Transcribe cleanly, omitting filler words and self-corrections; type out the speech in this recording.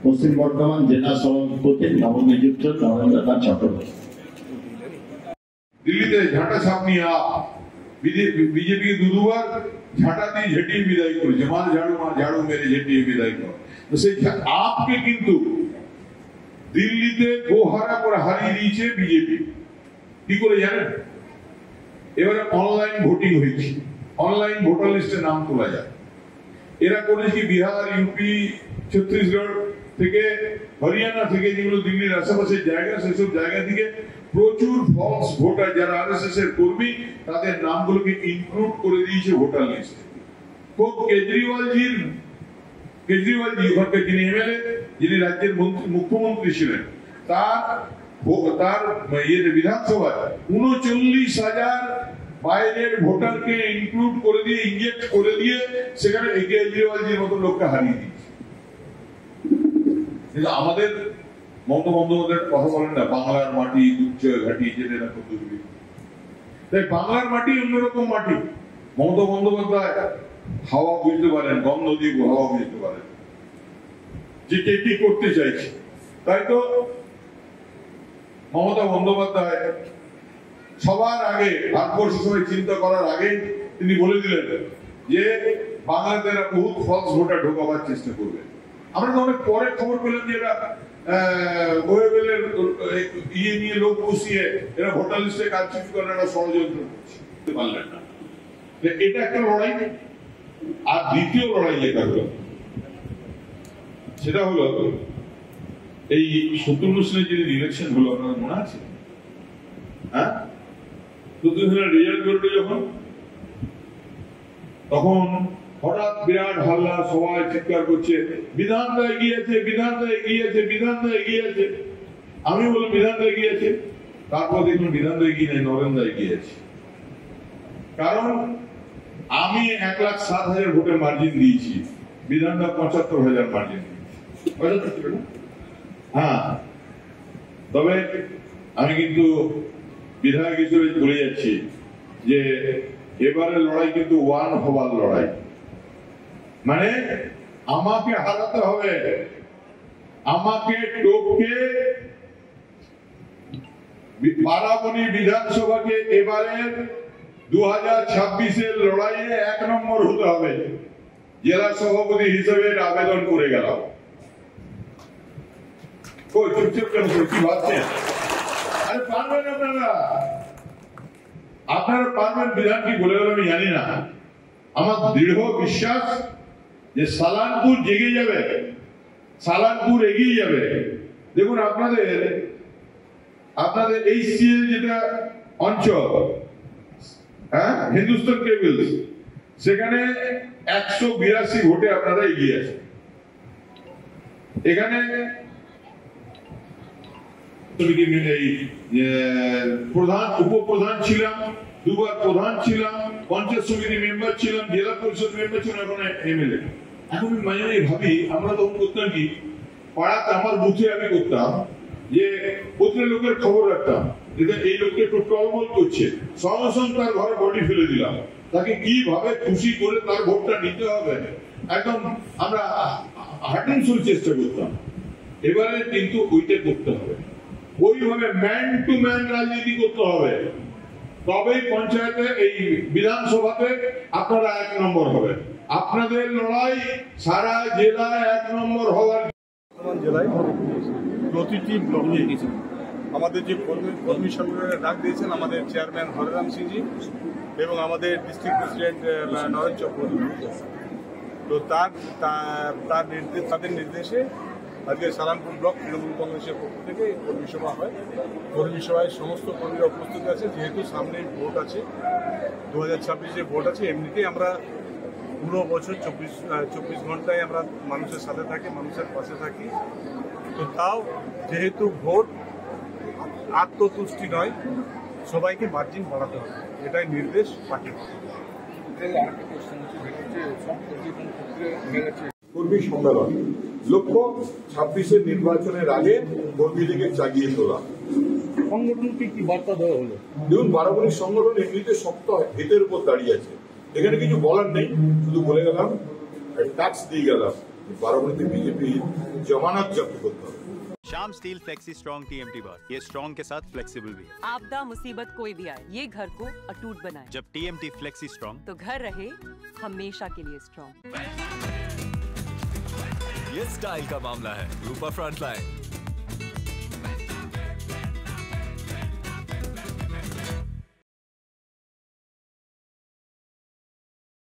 পশ্চিম বর্ধমান জেলা সভাপতি নবনিযুক্ত নরেন্দ্রনাথ চট্টোপাধ্যায়। দিল্লিতে ঝাঁটা ছাপ নিয়ে বিজেপি দুবার ঝাঁটা দিয়ে ঝেঁটিয়ে বিদায় করেছে, মা ঝাড়ু মেরে ঝেঁটিয়ে বিদায় করে। তো সেই আপকে কিন্তু দিল্লিতে গোহারা করে হারিয়ে দিয়েছে বিজেপি। কি করে জানেন? এবারে অনলাইন ভোটিং হয়েছে, অনলাইন ভোটার লিস্টে নাম তোলা যায়। এরা করেছে বিহার, ইউপি, ছত্তিশগড় থেকে, হরিয়ানা থেকে, যেগুলো দিল্লির আশেপাশের জায়গা, সেসব জায়গা থেকে প্রচুর ফলস ভোটার যারা আরএসএস এর কর্মী, তাদের নামগুলোকে ইনক্লুড করে দিয়েছে ভোটার লিস্টে। খুব কেজরিওয়ালজি ওখানকার যিনি এমএলএ, যিনি রাজ্যের মুখ্যমন্ত্রী ছিলেন, তার বিধানসভায় 39,000 বাইরের ভোটারকে ইনক্লুড করে দিয়ে, ইনজেক্ট করে দিয়ে সেখানে কেজরিওয়ালজির মতো লোককে হারিয়ে দিয়েছে। কিন্তু আমাদের মমতা বন্দ্যোপাধ্যায়ের কথা বলেন না, বাংলার মাটি দুচ্ছ ঘাটি যেতে না কতগুলি। তাই বাংলার মাটি অন্যরকম মাটি। মমতা বন্দ্যোপাধ্যায় হাওয়া বুঝতে পারেন, গন্ধ দিয়ে হাওয়া বুঝতে পারেন যে কে কি করতে চাইছে। তাই তো মমতা বন্দ্যোপাধ্যায় সবার আগে, ভারতবর্ষ সবাই চিন্তা করার আগে তিনি বলে দিলেন যে বাংলাতে এরা বহুত ফলস ভোটার ঢোকাবার চেষ্টা করবে। আমরা তো অনেক পরে খবর পেলাম যে এরা গোয়েবেলের ইয়ে নিয়ে লোক বসিয়ে এরা ভোটার লিস্টে কারচুপি করে একটা ষড়যন্ত্র করতে পারলেন না। এটা একটা লড়াই। আর দ্বিতীয় লড়াই যেটা হলো, সেটা হলো এই শত্রুঘ্ন সিনহার যিনি ইলেকশন হলো, আপনার মনে আছে? হ্যাঁ, শত্রুঘ্ন সিনহার রেজাল্ট বেরোলো যখন, তখন হঠাৎ বিরাট হাল্লা, সবাই চিৎকার করছে বিধানদা এগিয়ে আছে, বিধানদা এগিয়ে আছে, বিধানদা এগিয়ে আছে। আমি বললাম বিধানদা এগিয়ে আছে। তারপর দেখুন বিধানদা এগিয়ে নেই, নরেন্দ্র এগিয়ে আছে। কারণ আমি 1,07,000 ভোটের মার্জিন দিয়েছি, বিধানদা 75,000 মার্জিন দিয়েছি। হ্যাঁ, তবে আমি কিন্তু বিধায়ক হিসেবে বলে যাচ্ছি যে এবারে লড়াই কিন্তু ওয়ান হবার লড়াই। মানে আমাকে হারাতে হবে, আমাকে টপকে বারাবণী বিধানসভাকে এবারে 2026-এর লড়াইয়ে 1 নম্বর হতে হবে। জেলা সভাপতি হিসেবে আবেদন করে গেলাম। কি ভাবছেন? আরে পারবেন আপনারা পারবেন। বিধান কি বলে গেল আমি জানি না। আমার দৃঢ় বিশ্বাস যে সালানপুর জেগে যাবে, সালানপুর এগিয়ে যাবে। দেখুন আপনাদের এই যেটা অঞ্চল, হ্যাঁ, হিন্দুস্তান কেবলস, সেখানে 182 ভোটে আপনারা এগিয়ে আছে। এখানে প্রধান, উপপ্রধান ছিলাম, 2বার প্রধান ছিলাম, পঞ্চায়েত সমিতি মেম্বার ছিলাম, জেলা পরিষদ মেম্বার ছিলাম, এখন এমএলএ। এখন মাঝে মাঝে ভাবি, আমরা তখন করতাম কি, পাড়াতে আমার বুথে আমি করতাম যে প্রত্যেক লোকের খবর রাখতাম, এই লোককে একটু টলমল করছে, সঙ্গে সঙ্গে তার ঘরে বডি ফেলে দিলাম। তাকে কিভাবে খুশি করে তার ভোটটা নিতে হবে একদম আমরা হার্টিংফুল চেষ্টা করতাম। এবারে কিন্তু ওইটা করতে হবে, ওইভাবে ম্যান টু ম্যান রাজনীতি করতে হবে। তবেই পঞ্চায়েতে, এই বিধানসভাতে আপনারা 1 নম্বর হবে। আপনাদের লড়াই সারা জেলায় 1 নম্বর হওয়ার। জেলায় প্রতিটি ব্লকে আমাদের যে কর্মী সম্মেলনের ডাক দিয়েছেন আমাদের চেয়ারম্যান হরিরাম সিংজি এবং আমাদের ডিস্ট্রিক্ট প্রেসিডেন্ট নরেন চক্রবর্তী, তো তাদের নির্দেশে আজকে সালানপুর ব্লক তৃণমূল কংগ্রেসের পক্ষ থেকে কর্মী সভা হয়। কর্মী সভায় সমস্ত কর্মীরা উপস্থিত আছে। যেহেতু সামনে ভোট আছে, 2026-এ ভোট আছে, এমনিতেই আমরা পুরো বছর 24 ঘন্টায় আমরা মানুষের সাথে থাকি, মানুষের পাশে থাকি। তো তাও যেহেতু ভোট আত্মতুষ্টি নয়, সবাইকে মার্জিন বাড়াতে হবে, এটাই নির্দেশ পার্টির। কর্মী সম্মেলন লক্ষ্য 26-এর নির্বাচনের আগে কর্মীদেরকে জাগিয়ে তোলা। সংগঠনকে কি বার্তা দেওয়া হলো? দেখুন, বারাবণীর সংগঠন এমনিতে শক্ত হিতের উপর দাঁড়িয়ে আছে, এখানে কিছু বলার নেই, শুধু বলে গেলাম, ট্যাক্স দিয়ে গেলাম, বারাবণীতে বিজেপি जमानत जब्त করতে হবে। Shyam steel flexi strong TMT बार, ये स्ट्रॉन्ग के साथ फ्लेक्सिबल भी है। आपदा मुसीबत कोई भी आए, ये घर को अटूट बनाए। जब TMT फ्लेक्सी स्ट्रॉन्ग, तो घर रहे हमेशा के लिए स्ट्रॉन्ग। ये स्टाइल का मामला है, रूपा फ्रंटलाइन।